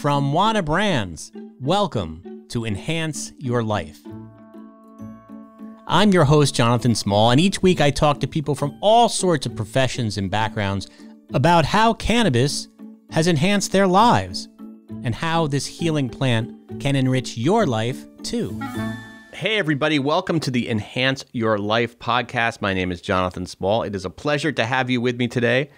From Wana Brands, welcome to Enhance Your Life. I'm your host, Jonathan Small, and each week I talk to people from all sorts of professions and backgrounds about how cannabis has enhanced their lives and how this healing plant can enrich your life too. Hey everybody, welcome to the Enhance Your Life podcast. My name is Jonathan Small. It is a pleasure to have you with me today.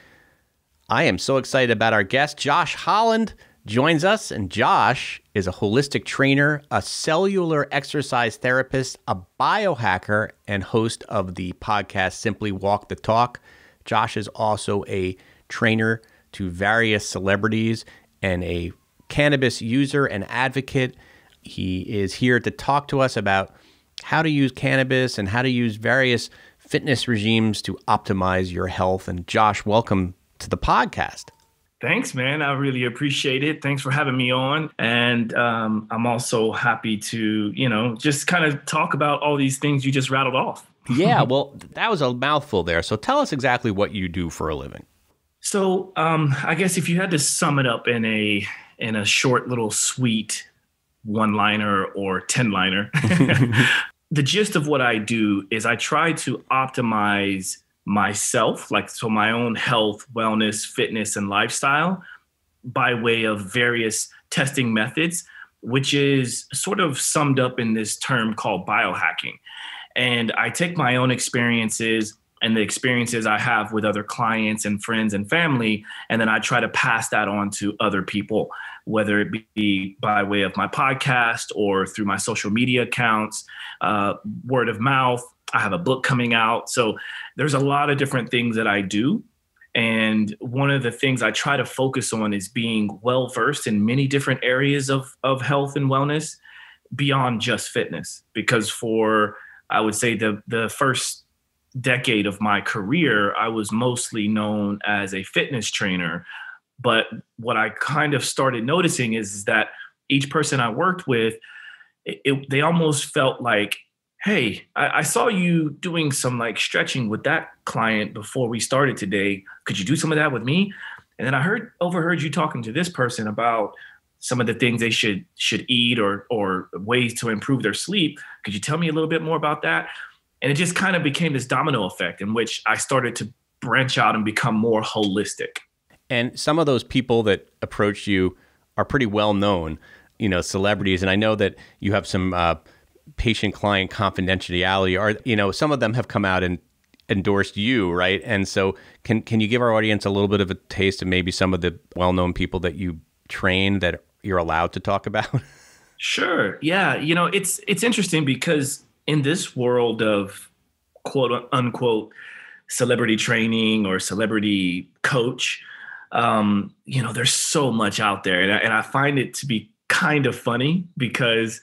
I am so excited about our guest. Josh Holland joins us, and Josh is a holistic trainer, a cellular exercise therapist, a biohacker, and host of the podcast Simply Walk the Talk. Josh is also a trainer to various celebrities and a cannabis user and advocate. He is here to talk to us about how to use cannabis and how to use various fitness regimes to optimize your health. And Josh, welcome to the podcast. Thanks, man. I really appreciate it. Thanks for having me on. And I'm also happy to, just kind of talk about all these things you just rattled off. Yeah, well, that was a mouthful there. So tell us exactly what you do for a living. So I guess if you had to sum it up in a short little sweet one-liner or 10-liner, the gist of what I do is I try to optimize myself, so my own health, wellness, fitness, and lifestyle by way of various testing methods, which is sort of summed up in this term called biohacking. And I take my own experiences and the experiences I have with other clients and friends and family, and then I try to pass that on to other people, whether it be by way of my podcast or through my social media accounts, word of mouth. I have a book coming out. So there's a lot of different things that I do. And one of the things I try to focus on is being well-versed in many different areas of health and wellness beyond just fitness. Because for, I would say, the first decade of my career, I was mostly known as a fitness trainer. But what I kind of started noticing is that each person I worked with, they almost felt like, hey, I saw you doing some stretching with that client before we started today. Could you do some of that with me? And then I overheard you talking to this person about some of the things they should eat or ways to improve their sleep. Could you tell me a little bit more about that? And it just kind of became this domino effect in which I started to branch out and become more holistic. And some of those people that approached you are pretty well known, celebrities. And I know that you have some patient-client confidentiality, or some of them have come out and endorsed you, right? And so can you give our audience a little bit of a taste of maybe some of the well-known people that you train that you're allowed to talk about? Sure. Yeah. It's interesting because in this world of quote unquote celebrity training or celebrity coach, there's so much out there. And I find it to be kind of funny because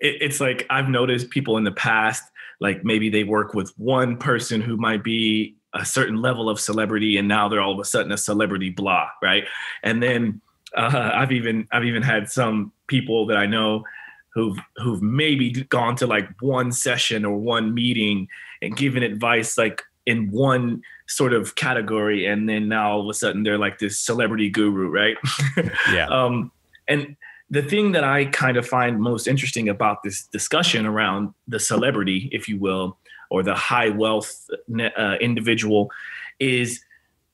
it's like I've noticed people in the past, maybe they work with one person who might be a certain level of celebrity, and now they're all of a sudden a celebrity blah, right? And then I've even had some people that I know who've maybe gone to one session or one meeting and given advice in one sort of category, and then now all of a sudden they're like this celebrity guru, right? Yeah. And the thing that I kind of find most interesting about this discussion around the celebrity, if you will, or the high wealth individual is,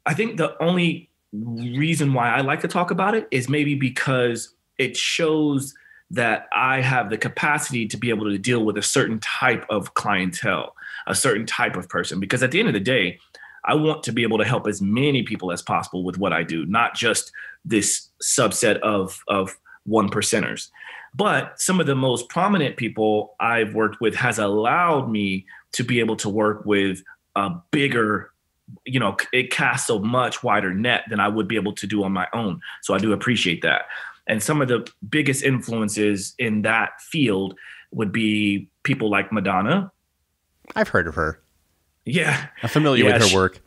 I think the only reason why I like to talk about it is maybe because it shows that I have the capacity to be able to deal with a certain type of clientele, a certain type of person. Because at the end of the day, I want to be able to help as many people as possible with what I do, not just this subset of one percenters. But some of the most prominent people I've worked with has allowed me to be able to work with a bigger, it casts a much wider net than I would be able to do on my own. So I do appreciate that. And some of the biggest influences in that field would be people like Madonna. I've heard of her. Yeah. I'm familiar with her work.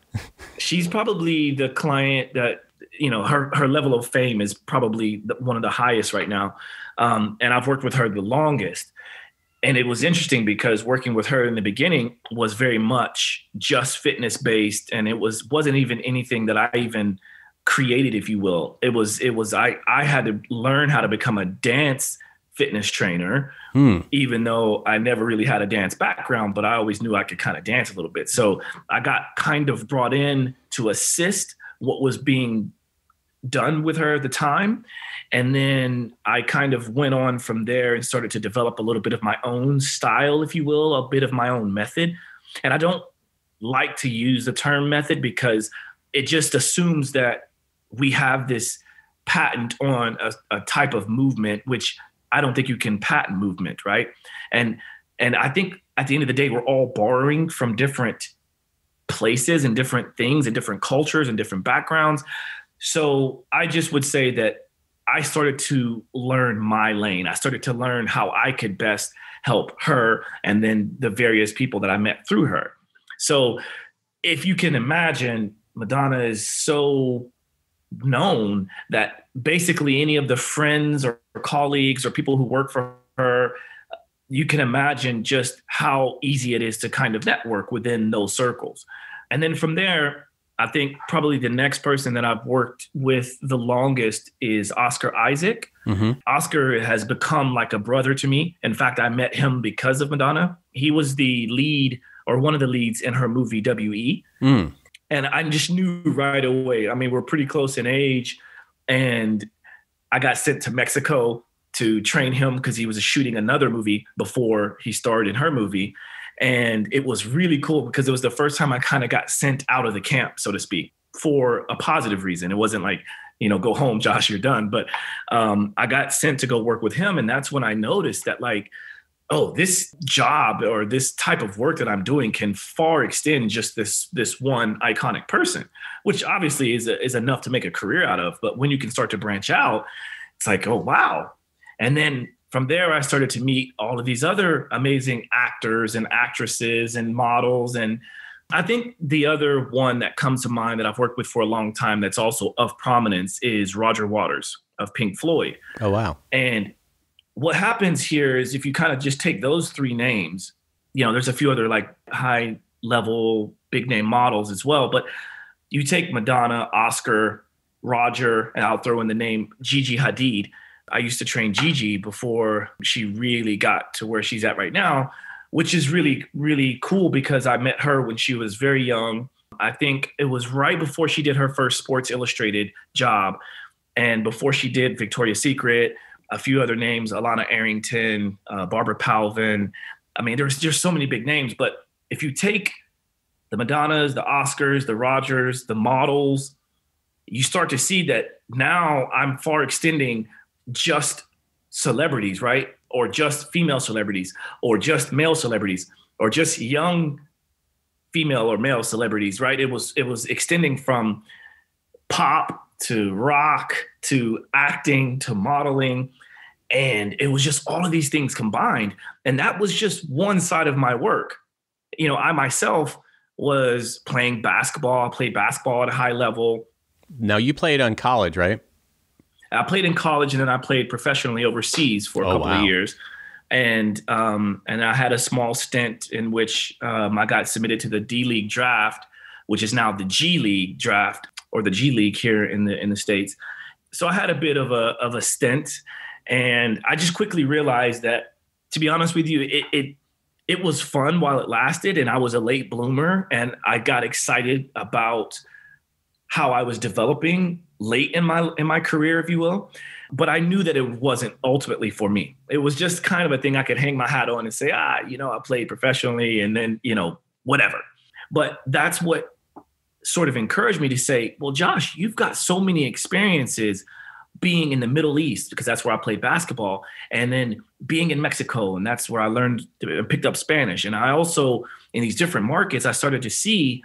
She's probably the client that, her level of fame is probably one of the highest right now. And I've worked with her the longest. And it was interesting because working with her in the beginning was very much just fitness based. And it wasn't even anything that I even created, if you will. I had to learn how to become a dance fitness trainer, even though I never really had a dance background, but I always knew I could kind of dance a little bit. So I got kind of brought in to assist what was being done with her at the time. And then I kind of went on from there and started to develop a little bit of my own style, if you will, a bit of my own method. And I don't like to use the term method because it just assumes that we have this patent on a type of movement, which I don't think you can patent movement, right? And I think at the end of the day, we're all borrowing from different places and different things and different cultures and different backgrounds. So I just would say that I started to learn my lane. I started to learn how I could best help her and then the various people that I met through her. So if you can imagine, Madonna is so known that basically any of the friends or colleagues or people who work for her, you can imagine just how easy it is to kind of network within those circles. And then from there, I think probably the next person that I've worked with the longest is Oscar Isaac. Mm-hmm. Oscar has become like a brother to me. In fact, I met him because of Madonna. He was the lead or one of the leads in her movie W.E. And I just knew right away. I mean, we're pretty close in age. And I got sent to Mexico to train him because he was shooting another movie before he starred in her movie. And it was really cool because it was the first time I kind of got sent out of the camp, so to speak, for a positive reason. It wasn't like, go home, Josh, you're done. But I got sent to go work with him. And that's when I noticed that, like, oh, this job or this type of work that I'm doing can far extend just this one iconic person, which obviously is enough to make a career out of. But when you can start to branch out, it's like, oh, wow. And then from there, I started to meet all of these other amazing actors and actresses and models. And I think the other one that comes to mind that I've worked with for a long time that's also of prominence is Roger Waters of Pink Floyd. Oh, wow. And what happens here is if you kind of just take those three names, there's a few other like high level, big name models as well. But you take Madonna, Oscar, Roger, and I'll throw in the name Gigi Hadid. I used to train Gigi before she really got to where she's at right now, which is really, really cool because I met her when she was very young. I think it was right before she did her first Sports Illustrated job and before she did Victoria's Secret, a few other names, Alana Arrington, Barbara Palvin. I mean, there's so many big names, but if you take the Madonnas, the Oscars, the Rogers, the models, you start to see that now I'm far extending just celebrities, right? Or just female celebrities, or just male celebrities, or just young female or male celebrities, right? It was extending from pop to rock to acting to modeling. And it was just all of these things combined. And that was just one side of my work. I myself was playing basketball. I played basketball at a high level. Now, you played in college, right? I played in college and then I played professionally overseas for a couple of years. And I had a small stint in which I got submitted to the D-League draft, which is now the G League draft or the G League here in the States. So I had a bit of a stint. And I just quickly realized that, to be honest with you, it was fun while it lasted. And I was a late bloomer and I got excited about how I was developing late in my career, if you will. But I knew that it wasn't ultimately for me. It was just kind of a thing I could hang my hat on and say, I played professionally and then, whatever. But that's what sort of encouraged me to say, well, Josh, you've got so many experiences being in the Middle East, because that's where I played basketball, and then being in Mexico, and that's where I learned and picked up Spanish. And I also, in these different markets, I started to see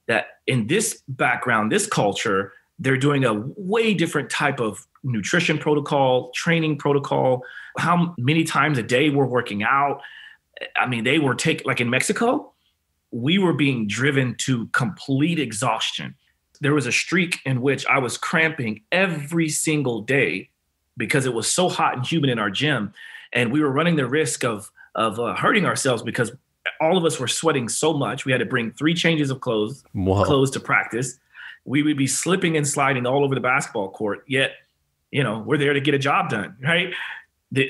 that in this background, this culture, they're doing a way different type of nutrition protocol, training protocol, how many times a day we're working out. I mean, they were like in Mexico, we were being driven to complete exhaustion. There was a streak in which I was cramping every single day because it was so hot and humid in our gym. And we were running the risk of hurting ourselves because all of us were sweating so much. We had to bring 3 changes of clothes to practice. We would be slipping and sliding all over the basketball court, yet, we're there to get a job done, right?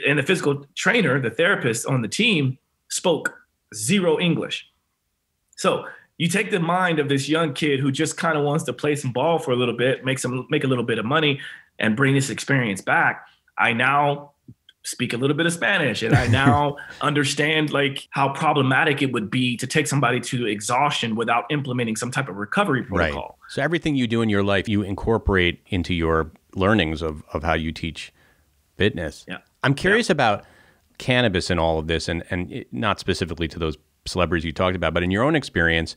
And the physical trainer, the therapist on the team, spoke zero English. So you take the mind of this young kid who just kind of wants to play some ball for a little bit, make a little bit of money and bring this experience back. I now speak a little bit of Spanish, and I now understand like how problematic it would be to take somebody to exhaustion without implementing some type of recovery protocol. Right. So everything you do in your life, you incorporate into your learnings of how you teach fitness. Yeah. I'm curious about cannabis and all of this, and not specifically to those celebrities you talked about, but in your own experience,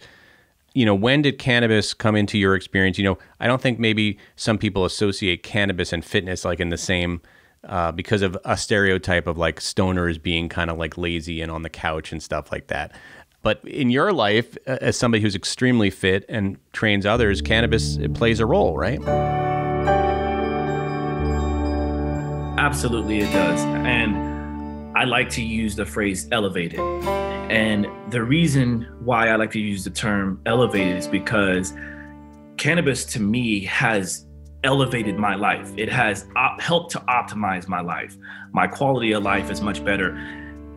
when did cannabis come into your experience? I don't think maybe some people associate cannabis and fitness like in the same, because of a stereotype of like stoners being kind of like lazy and on the couch and stuff like that. But in your life, as somebody who's extremely fit and trains others, cannabis, it plays a role, right? Absolutely, it does. And I like to use the phrase elevated. And the reason why I like to use the term elevated is because cannabis to me has elevated my life. It has helped to optimize my life. My quality of life is much better,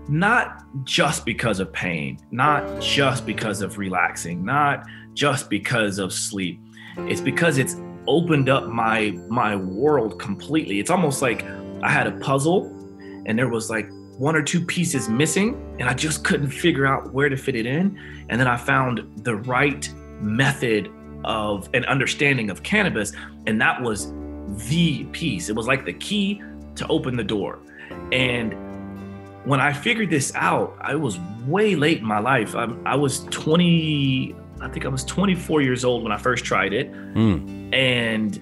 not just because of pain, not just because of relaxing, not just because of sleep. It's because it's opened up my world completely. It's almost like I had a puzzle and there was like one or two pieces missing and I just couldn't figure out where to fit it in. And then I found the right method of an understanding of cannabis, and that was the piece. It was like the key to open the door. And when I figured this out, I was way late in my life. I was 24 years old when I first tried it. And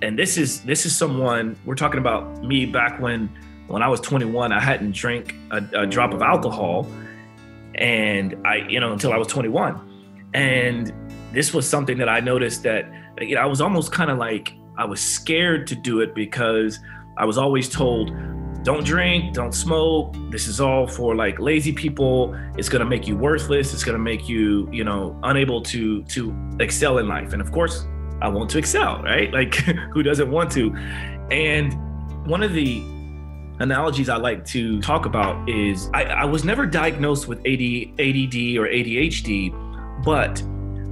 this is someone, we're talking about me back when I was 21. I hadn't drank a drop of alcohol and until I was 21. And this was something that I noticed that, I was almost kind of like, I was scared to do it because I was always told, don't drink, don't smoke. This is all for like lazy people. It's going to make you worthless. It's going to make you, unable to excel in life. And of course I want to excel, right? Like who doesn't want to? And one of the analogies I like to talk about is I was never diagnosed with ADD or ADHD, but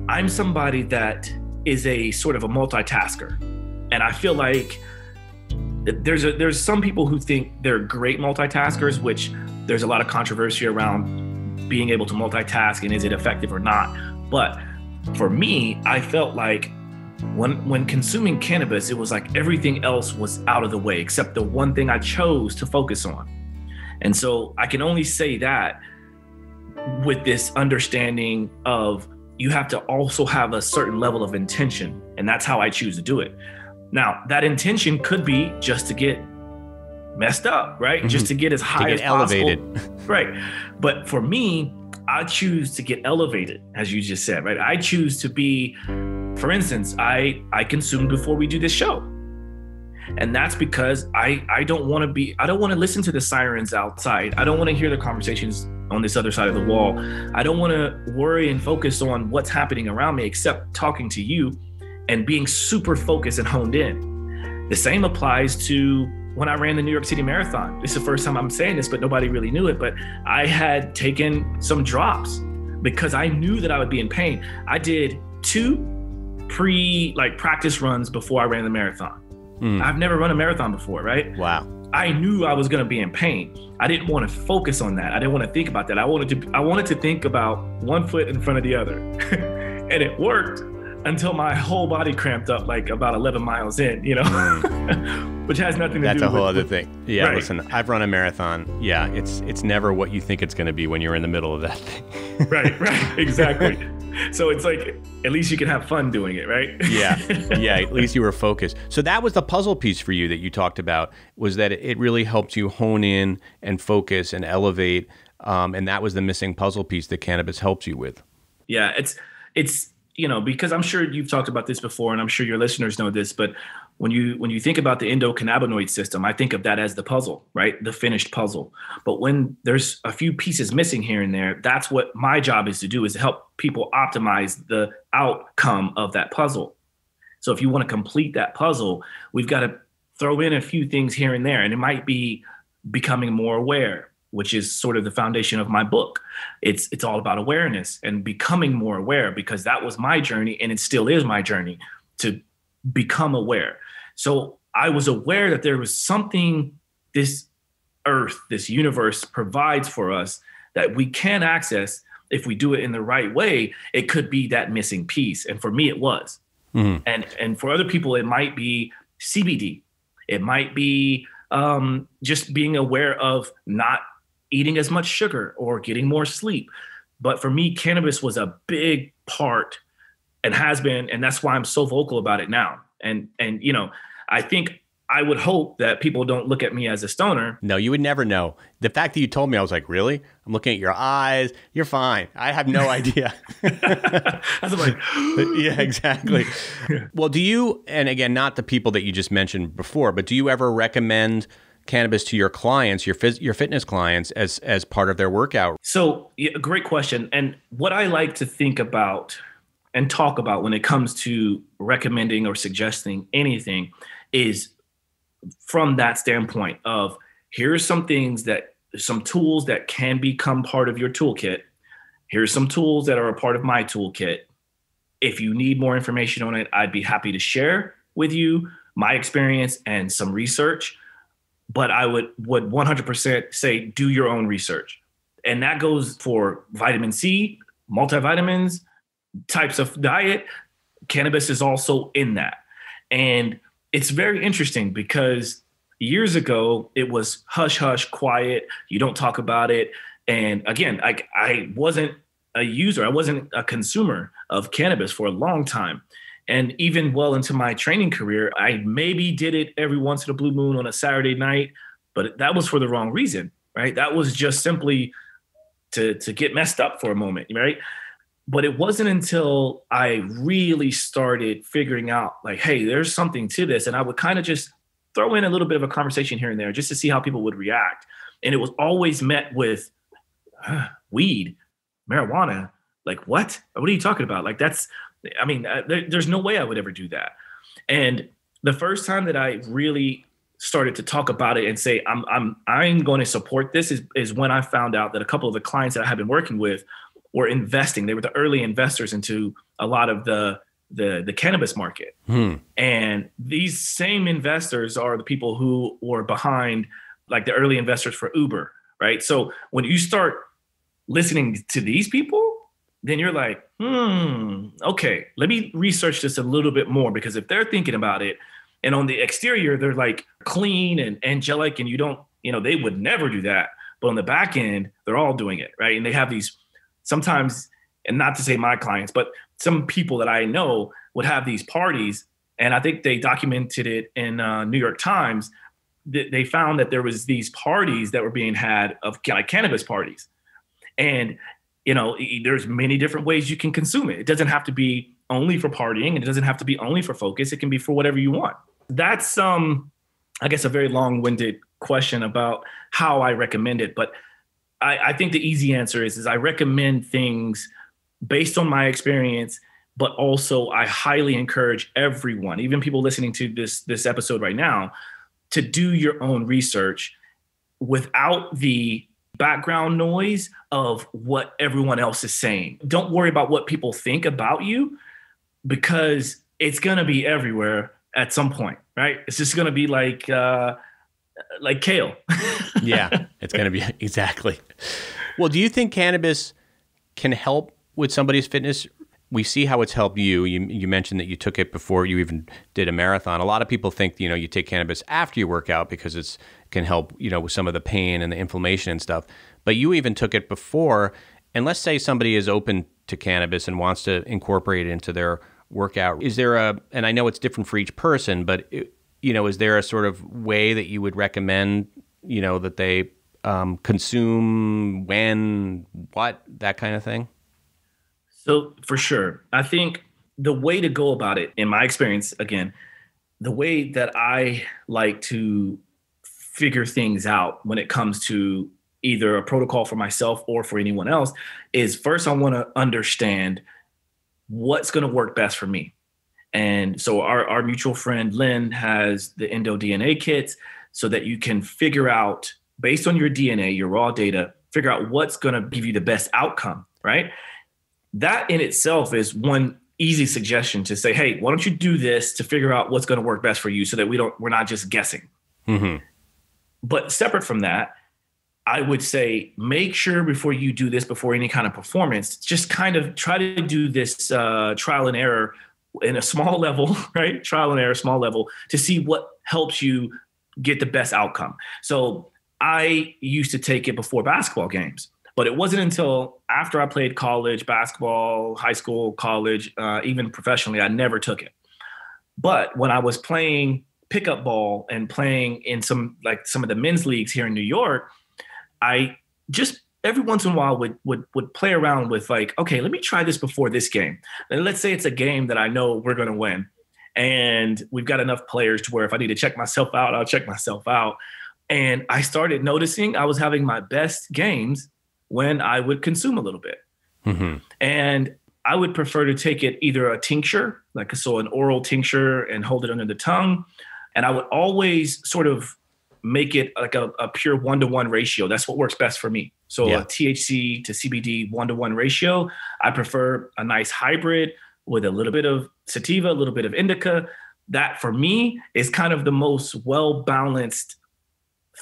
I'm somebody that is a sort of a multitasker. And I feel like there's some people who think they're great multitaskers, which there's a lot of controversy around being able to multitask and is it effective or not. But for me, I felt like when consuming cannabis, it was like everything else was out of the way except the one thing I chose to focus on. And so I can only say that with this understanding of you have to also have a certain level of intention. And that's how I choose to do it. Now, that intention could be just to get messed up, right? Mm-hmm. Just to get as high as elevated. Possible. Right. But for me, I choose to get elevated, as you just said, right? I choose to be, for instance, I consumed before we do this show. And that's because I don't want to listen to the sirens outside. I don't want to hear the conversations on this other side of the wall. I don't want to worry and focus on what's happening around me except talking to you and being super focused and honed in. The same applies to when I ran the New York City Marathon. This is the first time I'm saying this, but nobody really knew it. But I had taken some drops because I knew that I would be in pain. I did 2 practice runs before I ran the marathon. I've never run a marathon before, right? Wow. I knew I was going to be in pain. I didn't want to focus on that. I didn't want to think about that. I wanted to think about one foot in front of the other. And it worked until my whole body cramped up like about 11 miles in, which has nothing to do with... That's a whole other thing. Yeah, right. Listen, I've run a marathon. Yeah, it's never what you think it's going to be when you're in the middle of that thing. Right, exactly. So it's like, at least you can have fun doing it, right? Yeah, at least you were focused. So that was the puzzle piece for you that you talked about, was that it really helped you hone in and focus and elevate, and that was the missing puzzle piece that cannabis helps you with. Yeah, it's because I'm sure you've talked about this before, and I'm sure your listeners know this, but when you think about the endocannabinoid system, I think of that as the puzzle, right? The finished puzzle. But when there's a few pieces missing here and there, that's what my job is to do, is to help people optimize the outcome of that puzzle. So if you want to complete that puzzle, we've got to throw in a few things here and there. And it might be becoming more aware, which is sort of the foundation of my book. It's all about awareness and becoming more aware, because that was my journey and it still is my journey to become aware. So I was aware that there was something this earth, this universe provides for us that we can access if we do it in the right way. It could be that missing piece. And for me, it was. Mm-hmm. And for other people, it might be CBD. It might be just being aware of not eating as much sugar or getting more sleep. But for me, cannabis was a big part and has been, and that's why I'm so vocal about it now. And you know, I think I would hope that people don't look at me as a stoner. No, you would never know. The fact that you told me, I was like, really? I'm looking at your eyes. You're fine. I have no idea. I was like, yeah, exactly. Well, do you, and again, not the people that you just mentioned before, but do you ever recommend cannabis to your clients, your fitness clients, as part of their workout? So, yeah, great question. And what I like to think about and talk about when it comes to recommending or suggesting anything is from that standpoint of, here's some things that, some tools that can become part of your toolkit. Here's some tools that are a part of my toolkit. If you need more information on it, I'd be happy to share with you my experience and some research. But I would 100% say do your own research. And that goes for vitamin C, multivitamins, types of diet. Cannabis is also in that. And it's very interesting because years ago, it was hush, hush, quiet. You don't talk about it. And again, I wasn't a user. I wasn't a consumer of cannabis for a long time. And even well into my training career, I maybe did it every once in a blue moon on a Saturday night, but that was for the wrong reason, right? That was just simply to get messed up for a moment, right? But it wasn't until I really started figuring out like, hey, there's something to this. And I would kind of just throw in a little bit of a conversation here and there just to see how people would react. And it was always met with weed, marijuana. Like, what? What are you talking about? Like, there's no way I would ever do that. And the first time that I really started to talk about it and say, I'm going to support this is when I found out that a couple of the clients that I had been working with were investing. They were the early investors into a lot of the cannabis market. And these same investors are the people who were behind like the early investors for Uber, right? So when you start listening to these people, then you're like, okay, let me research this a little bit more, because if they're thinking about it and on the exterior, they're like clean and angelic and they would never do that. But on the back end, they're all doing it, right? And they have these sometimes, and not to say my clients, but some people that I know would have these parties. And I think they documented it in New York Times. They found that there was these parties that were being had of like cannabis parties. And there's many different ways you can consume it. It doesn't have to be only for partying, and it doesn't have to be only for focus. It can be for whatever you want. That's, I guess, a very long-winded question about how I recommend it. But I think the easy answer is I recommend things based on my experience, but also I highly encourage everyone, even people listening to this episode right now, to do your own research without the background noise of what everyone else is saying. Don't worry about what people think about you, because it's going to be everywhere at some point, right? It's just going to be like kale. Yeah, it's going to be exactly. Well, do you think cannabis can help with somebody's fitness? We see how it's helped you. You mentioned that you took it before you even did a marathon. A lot of people think, you take cannabis after you work out because it can help, with some of the pain and the inflammation and stuff. But you even took it before. And let's say somebody is open to cannabis and wants to incorporate it into their workout. Is there and I know it's different for each person, but is there a sort of way that you would recommend, that they consume, when, what, that kind of thing? So for sure, I think the way to go about it, in my experience, again, the way that I like to figure things out when it comes to either a protocol for myself or for anyone else is, first, I want to understand what's going to work best for me. And so our mutual friend Lynn has the endo DNA kits so that you can figure out, based on your DNA, your raw data, figure out what's going to give you the best outcome, right? That in itself is one easy suggestion to say, hey, why don't you do this to figure out what's going to work best for you so that we're not just guessing. Mm-hmm. But separate from that, I would say, make sure before you do this, before any kind of performance, just kind of try to do this trial and error in a small level, right? Trial and error, small level, to see what helps you get the best outcome. So I used to take it before basketball games, but it wasn't until after I played college basketball, high school, college, even professionally, I never took it. But when I was playing pickup ball and playing in some of the men's leagues here in New York, I just every once in a while would play around with like, okay, let me try this before this game. And let's say it's a game that I know we're going to win. And we've got enough players to where if I need to check myself out, I'll check myself out. And I started noticing I was having my best games when I would consume a little bit. Mm-hmm. And I would prefer to take it either a tincture, an oral tincture, and hold it under the tongue. And I would always sort of make it like a pure 1-to-1 ratio. That's what works best for me. So a THC to CBD 1-to-1 ratio. I prefer a nice hybrid with a little bit of sativa, a little bit of indica. That for me is kind of the most well-balanced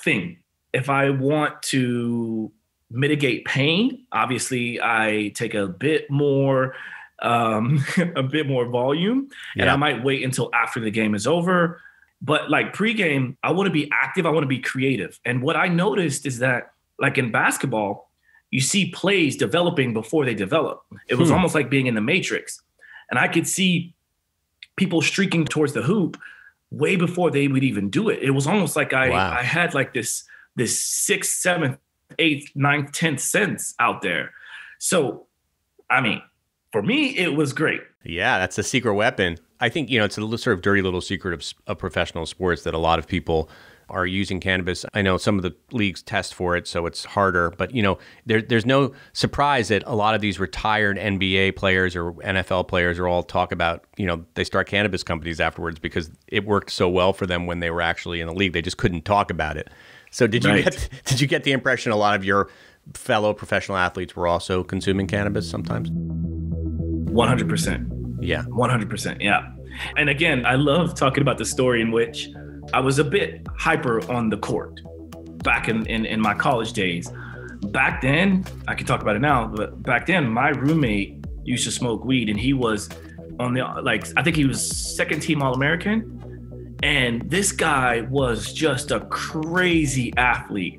thing. If I want to mitigate pain, obviously I take a bit more volume, and I might wait until after the game is over. But like pregame, I want to be active. I want to be creative. And what I noticed is that like in basketball, you see plays developing before they develop. It was almost like being in the Matrix. And I could see people streaking towards the hoop way before they would even do it. It was almost like I had like this 6th, 7th, 8th, 9th, 10th sense out there. So, I mean, for me, it was great. Yeah, that's a secret weapon. I think, it's a little, sort of dirty little secret of professional sports that a lot of people are using cannabis. I know some of the leagues test for it, so it's harder. But, there's no surprise that a lot of these retired NBA players or NFL players are all talk about, they start cannabis companies afterwards because it worked so well for them when they were actually in the league. They just couldn't talk about it. So did you get the impression a lot of your fellow professional athletes were also consuming cannabis sometimes? 100%. Yeah. 100%. Yeah. And again, I love talking about the story in which I was a bit hyper on the court back in my college days. Back then, I can talk about it now, but back then my roommate used to smoke weed, and he was on I think he was second team All-American. And this guy was just a crazy athlete.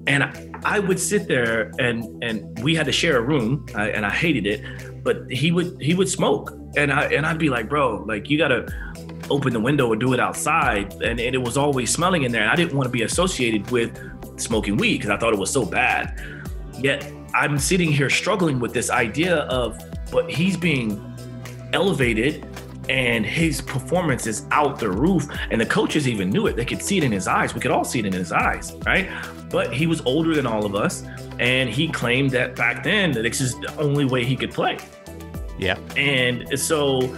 And I would sit there and we had to share a room, and I hated it, but he would smoke. And I'd be like, bro, like you gotta open the window or do it outside. And it was always smelling in there. And I didn't want to be associated with smoking weed because I thought it was so bad. Yet I'm sitting here struggling with this idea of, but he's being elevated and his performance is out the roof. And the coaches even knew it. They could see it in his eyes. We could all see it in his eyes, right? But he was older than all of us. And he claimed that back then that this is the only way he could play. Yeah. And so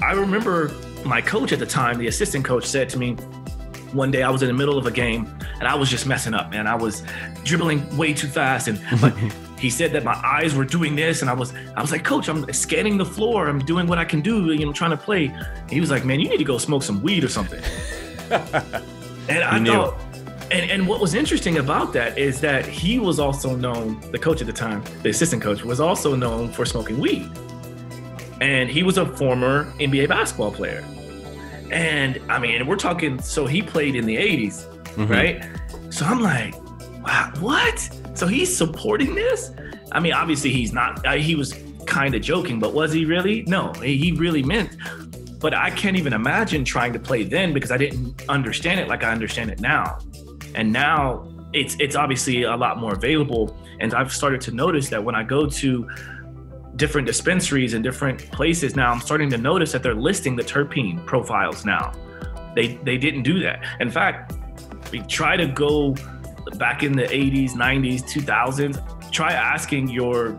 I remember my coach at the time, the assistant coach, said to me one day, I was in the middle of a game and I was just messing up, man. I was dribbling way too fast. And but he said that my eyes were doing this. And I was like, coach, I'm scanning the floor. I'm doing what I can do, trying to play. And he was like, man, you need to go smoke some weed or something. And I thought, and what was interesting about that is that he was also known, the coach at the time, the assistant coach, was also known for smoking weed. And he was a former NBA basketball player. And I mean, we're talking, so he played in the 80s, right? So I'm like, wow, what? So he's supporting this? I mean, obviously he's not, he was kind of joking, but was he really? No, he really meant. But I can't even imagine trying to play then because I didn't understand it like I understand it now. And now it's obviously a lot more available. And I've started to notice that when I go to different dispensaries and different places now, I'm starting to notice that they're listing the terpene profiles now. They didn't do that. In fact, we try to go back in the 80s, 90s, 2000s, try asking your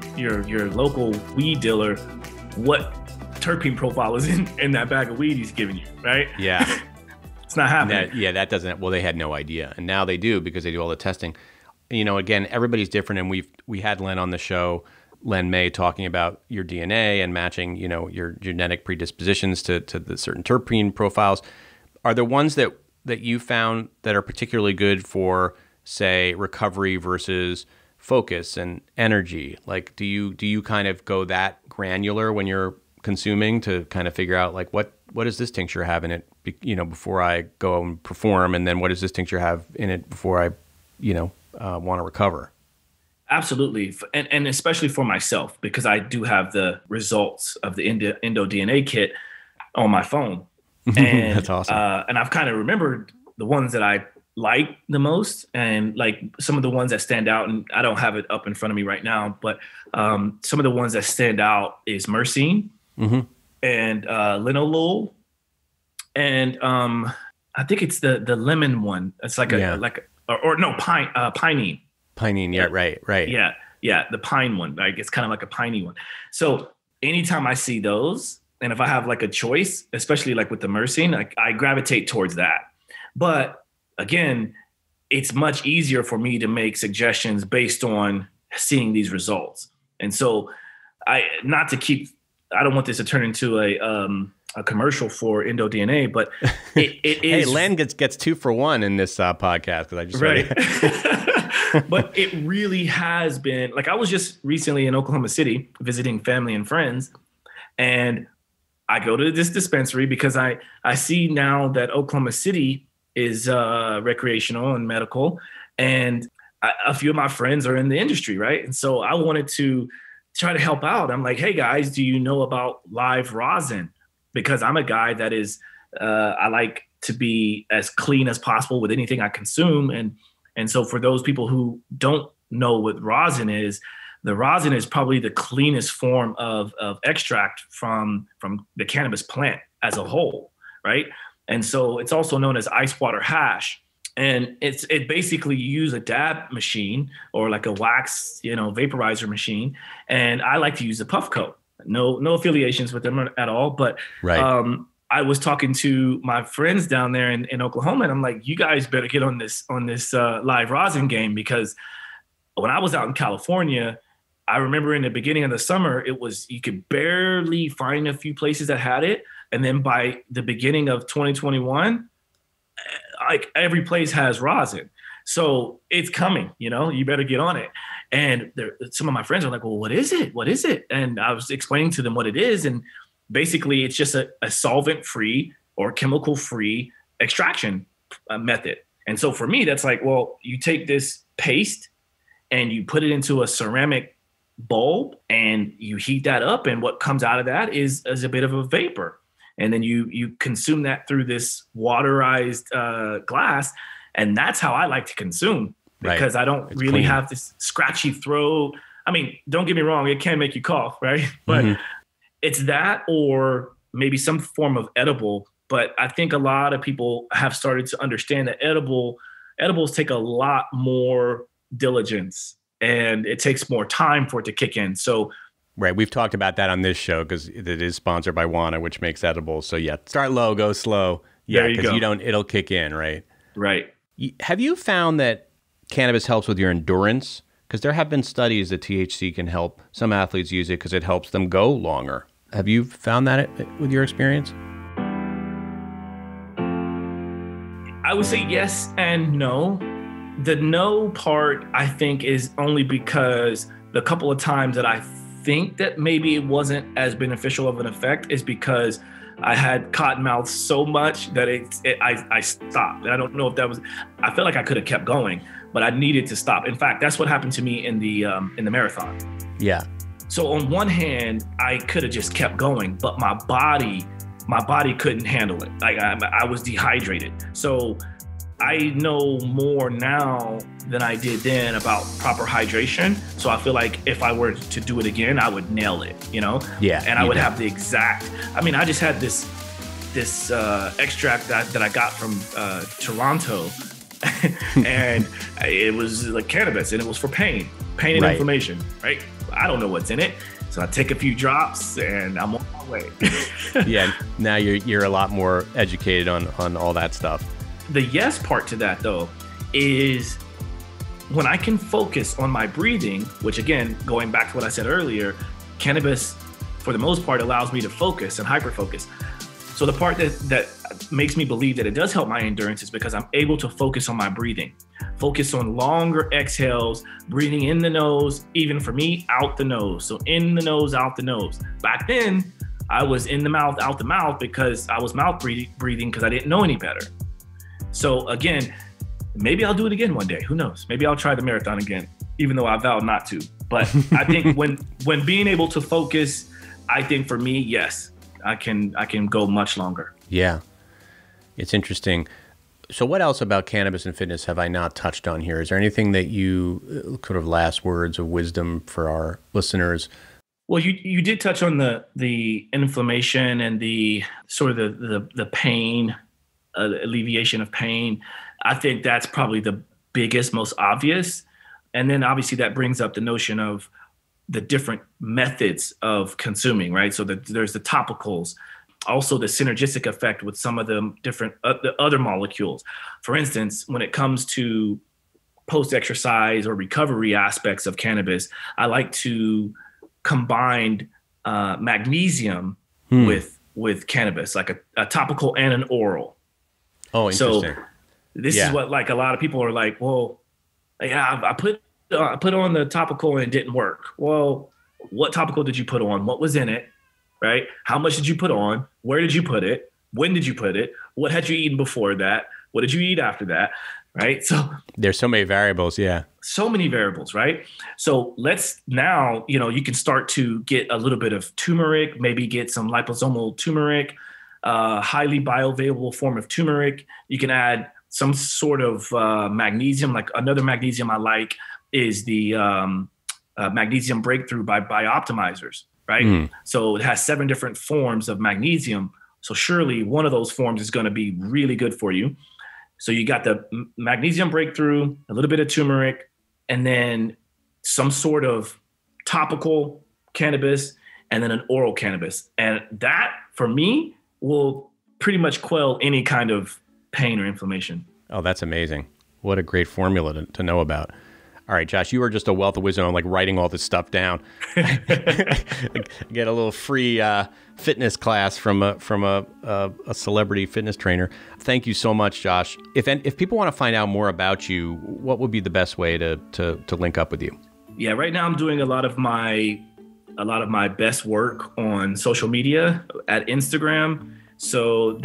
local weed dealer what terpene profile is in that bag of weed he's giving you, right? Yeah. It's not happening. That doesn't, well, they had no idea. And now they do because they do all the testing. Again, everybody's different. And we had Len on the show, Len May, talking about your DNA and matching, your genetic predispositions to the certain terpene profiles. Are there ones that you found that are particularly good for, say, recovery versus focus and energy? Like, do you kind of go that granular when you're consuming to kind of figure out like what does this tincture have in it, before I go and perform, and then what does this tincture have in it before I, want to recover? Absolutely. And especially for myself, because I do have the results of the Endo DNA kit on my phone. And that's awesome. And I've kind of remembered the ones that I like the most, and like some of the ones that stand out, and I don't have it up in front of me right now, but some of the ones that stand out is myrcene and linalool. And I think it's the lemon one. It's like pinene. Pinene, yeah, right. Yeah, the pine one. Like it's kind of like a piney one. So anytime I see those, and if I have like a choice, especially like with the myrcene, like I gravitate towards that. But again, it's much easier for me to make suggestions based on seeing these results. And so I don't want this to turn into a commercial for Endo DNA, but it is. Hey, Len gets 2 for 1 in this podcast because I just right. But it really has been, like, I was just recently in Oklahoma City visiting family and friends, and I go to this dispensary because I see now that Oklahoma City is recreational and medical, and a few of my friends are in the industry, right? And so I wanted to try to help out. I'm like, hey guys, do you know about live rosin? Because I'm a guy that is, I like to be as clean as possible with anything I consume. And so for those people who don't know what rosin is, the rosin is probably the cleanest form of extract from the cannabis plant as a whole, right? And so it's also known as ice water hash. And it basically you use a dab machine or like a wax, vaporizer machine. And I like to use a puff coat. No affiliations with them at all. But right. I was talking to my friends down there in Oklahoma, and I'm like, you guys better get on this live rosin game, because when I was out in California, I remember in the beginning of the summer, you could barely find a few places that had it. And then by the beginning of 2021, like every place has rosin. So it's coming, you better get on it. And some of my friends are like, well, what is it? What is it? And I was explaining to them what it is. And basically it's just a solvent-free or chemical-free extraction method. And so for me, that's like, well, you take this paste and you put it into a ceramic bulb and you heat that up. And what comes out of that is a bit of a vapor. And then you consume that through this waterized glass. And that's how I like to consume, because I don't really have this scratchy throat. I mean, don't get me wrong, it can make you cough, right? But it's that, or maybe some form of edible. But I think a lot of people have started to understand that edibles take a lot more diligence, and it takes more time for it to kick in. So right. We've talked about that on this show because it is sponsored by Wana, which makes edibles. So yeah, start low, go slow. Yeah, because it'll kick in, right? Right. Have you found that cannabis helps with your endurance? Because there have been studies that THC can help some athletes use it because it helps them go longer. Have you found that with your experience? I would say yes and no. The no part, I think, is only because the couple of times that I think that maybe it wasn't as beneficial of an effect is because I had cotton mouth so much that I stopped. And I don't know if that was, I felt like I could have kept going, but I needed to stop. In fact, that's what happened to me in the marathon. Yeah. So on one hand, I could have just kept going, but my body couldn't handle it. Like I was dehydrated. So I know more now than I did then about proper hydration. So I feel like if I were to do it again, I would nail it, Yeah. And I would have the exact, I just had this extract that I got from Toronto and it was like cannabis, and it was for pain and inflammation, right? I don't know what's in it. So I take a few drops and I'm on my way. Yeah, now you're a lot more educated on all that stuff. The yes part to that, though, is when I can focus on my breathing, which again, going back to what I said earlier, cannabis, for the most part, allows me to focus and hyper-focus. So the part that makes me believe that it does help my endurance is because I'm able to focus on my breathing, focus on longer exhales, breathing in the nose, even for me, out the nose. So in the nose, out the nose. Back then, I was in the mouth, out the mouth because I was mouth breathing because I didn't know any better. So again, maybe I'll do it again one day. Who knows? Maybe I'll try the marathon again, even though I vowed not to. But I think when being able to focus, I think for me, yes, I can go much longer. Yeah, it's interesting. So what else about cannabis and fitness have I not touched on here? Is there anything that you could have last words of wisdom for our listeners? Well, you did touch on the inflammation and the sort of the pain, alleviation of pain. I think that's probably the biggest, most obvious. And then obviously that brings up the notion of the different methods of consuming, right? So there's the topicals, also the synergistic effect with some of the different the other molecules. For instance, when it comes to post-exercise or recovery aspects of cannabis, I like to combine magnesium with cannabis, like a topical and an oral. Oh, interesting. So this is what like a lot of people are like, well, yeah, I put on the topical and it didn't work. Well, what topical did you put on? What was in it, right? How much did you put on? Where did you put it? When did you put it? What had you eaten before that? What did you eat after that, right? So there's so many variables, yeah. So many variables, right? So let's now, you can start to get a little bit of turmeric, maybe get some liposomal turmeric, highly bioavailable form of turmeric. You can add some sort of magnesium, like another magnesium I like is the magnesium breakthrough by Biooptimizers, right? So it has 7 different forms of magnesium. So surely one of those forms is going to be really good for you. So you got the magnesium breakthrough, a little bit of turmeric, and then some sort of topical cannabis, and then an oral cannabis. And that, for me, will pretty much quell any kind of pain or inflammation. Oh, that's amazing. What a great formula to know about. All right, Josh, you are just a wealth of wisdom on like writing all this stuff down. Get a little free fitness class from a celebrity fitness trainer. Thank you so much, Josh. If people want to find out more about you, what would be the best way to link up with you? Yeah, right now I'm doing a lot of my best work on social media at Instagram. So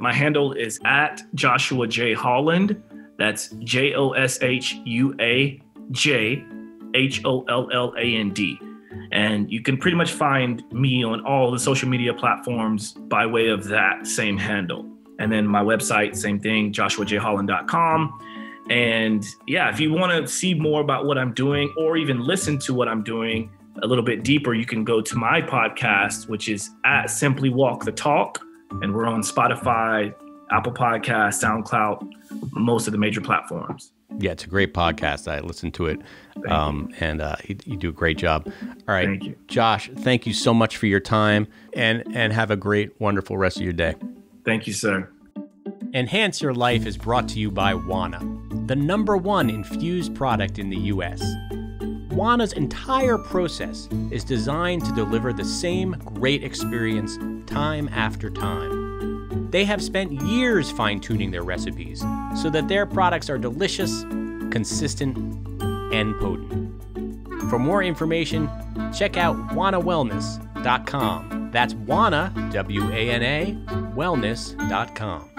my handle is at Joshua J. Holland. That's JoshujHolland. And you can pretty much find me on all the social media platforms by way of that same handle. And then my website, same thing, joshuajholland.com. And yeah, if you want to see more about what I'm doing or even listen to what I'm doing a little bit deeper, you can go to my podcast, which is at Simply Walk the Talk. And we're on Spotify, Apple Podcasts, SoundCloud, most of the major platforms. Yeah, it's a great podcast. I listened to it, and you do a great job. All right, thank you. Josh, thank you so much for your time, and have a great, wonderful rest of your day. Thank you, sir. Enhance Your Life is brought to you by Wana, the #1 infused product in the U.S. Wana's entire process is designed to deliver the same great experience time after time. They have spent years fine-tuning their recipes so that their products are delicious, consistent, and potent. For more information, check out wanawellness.com. That's Wana, W-A-N-A, wellness.com.